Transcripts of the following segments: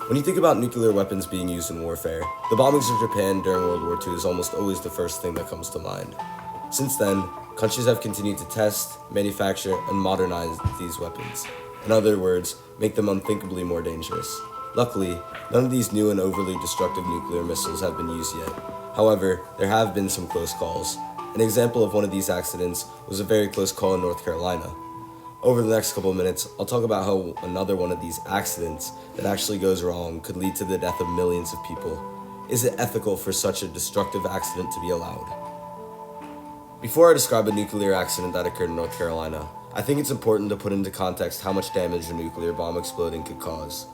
When you think about nuclear weapons being used in warfare, the bombings of Japan during World War II is almost always the first thing that comes to mind. Since then, countries have continued to test, manufacture, and modernize these weapons. In other words, make them unthinkably more dangerous. Luckily, none of these new and overly destructive nuclear missiles have been used yet. However, there have been some close calls. An example of one of these accidents was a very close call in North Carolina. Over the next couple of minutes, I'll talk about how another one of these accidents that actually goes wrong could lead to the death of millions of people. Is it ethical for such a destructive accident to be allowed? Before I describe a nuclear accident that occurred in North Carolina, I think it's important to put into context how much damage a nuclear bomb exploding could cause.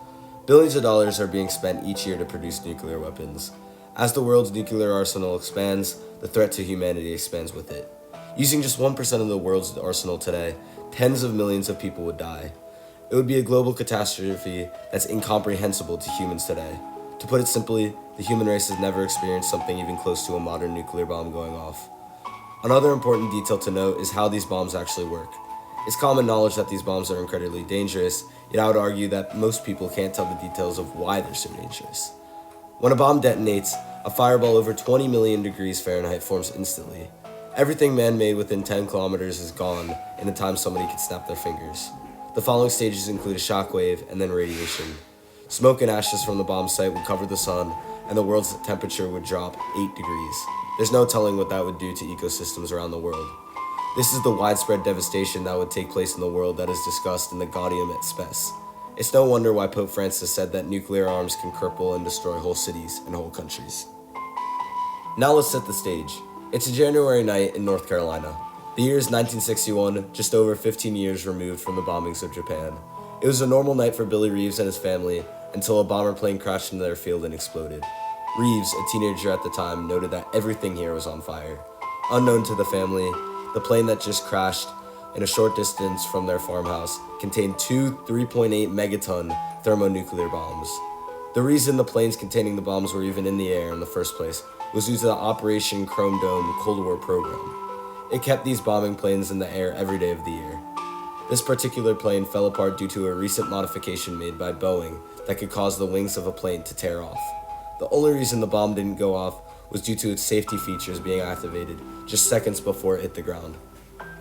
Billions of dollars are being spent each year to produce nuclear weapons. As the world's nuclear arsenal expands, the threat to humanity expands with it. Using just 1% of the world's arsenal today, tens of millions of people would die. It would be a global catastrophe that's incomprehensible to humans today. To put it simply, the human race has never experienced something even close to a modern nuclear bomb going off. Another important detail to note is how these bombs actually work. It's common knowledge that these bombs are incredibly dangerous, yet I would argue that most people can't tell the details of why they're so dangerous. When a bomb detonates, a fireball over 20 million degrees Fahrenheit forms instantly. Everything man-made within 10 kilometers is gone in the time somebody could snap their fingers. The following stages include a shockwave and then radiation. Smoke and ashes from the bomb site would cover the sun, and the world's temperature would drop 8 degrees. There's no telling what that would do to ecosystems around the world. This is the widespread devastation that would take place in the world that is discussed in the Gaudium et Spes. It's no wonder why Pope Francis said that nuclear arms can cripple and destroy whole cities and whole countries. Now let's set the stage. It's a January night in North Carolina. The year is 1961, just over 15 years removed from the bombings of Japan. It was a normal night for Billy Reeves and his family until a bomber plane crashed into their field and exploded. Reeves, a teenager at the time, noted that everything here was on fire. Unknown to the family, the plane that just crashed in a short distance from their farmhouse contained two 3.8 megaton thermonuclear bombs. The reason the planes containing the bombs were even in the air in the first place was due to the Operation Chrome Dome Cold War program. It kept these bombing planes in the air every day of the year. This particular plane fell apart due to a recent modification made by Boeing that could cause the wings of a plane to tear off. The only reason the bomb didn't go off was due to its safety features being activated just seconds before it hit the ground.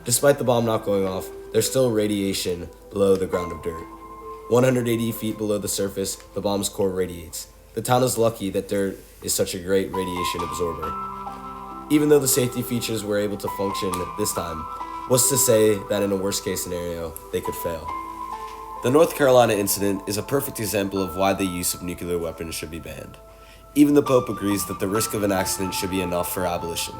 Despite the bomb not going off, there's still radiation below the ground of dirt. 180 feet below the surface, the bomb's core radiates. The town is lucky that dirt is such a great radiation absorber. Even though the safety features were able to function this time, what's to say that in a worst case scenario, they could fail? The North Carolina incident is a perfect example of why the use of nuclear weapons should be banned. Even the Pope agrees that the risk of an accident should be enough for abolition.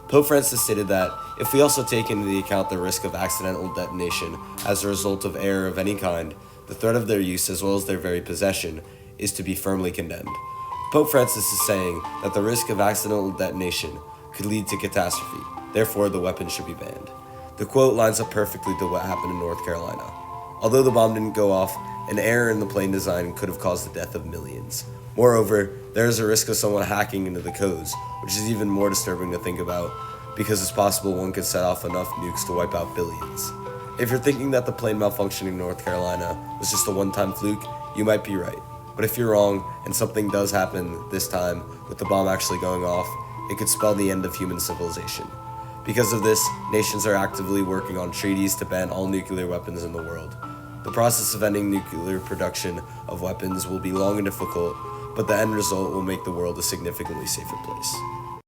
Pope Francis stated that if we also take into account the risk of accidental detonation as a result of error of any kind, the threat of their use as well as their very possession is to be firmly condemned. Pope Francis is saying that the risk of accidental detonation could lead to catastrophe, therefore the weapon should be banned. The quote lines up perfectly to what happened in North Carolina. Although the bomb didn't go off, an error in the plane design could have caused the death of millions. Moreover, there is a risk of someone hacking into the codes, which is even more disturbing to think about because it's possible one could set off enough nukes to wipe out billions. If you're thinking that the plane malfunctioning in North Carolina was just a one-time fluke, you might be right. But if you're wrong and something does happen this time with the bomb actually going off, it could spell the end of human civilization. Because of this, nations are actively working on treaties to ban all nuclear weapons in the world. The process of ending nuclear production of weapons will be long and difficult, but the end result will make the world a significantly safer place.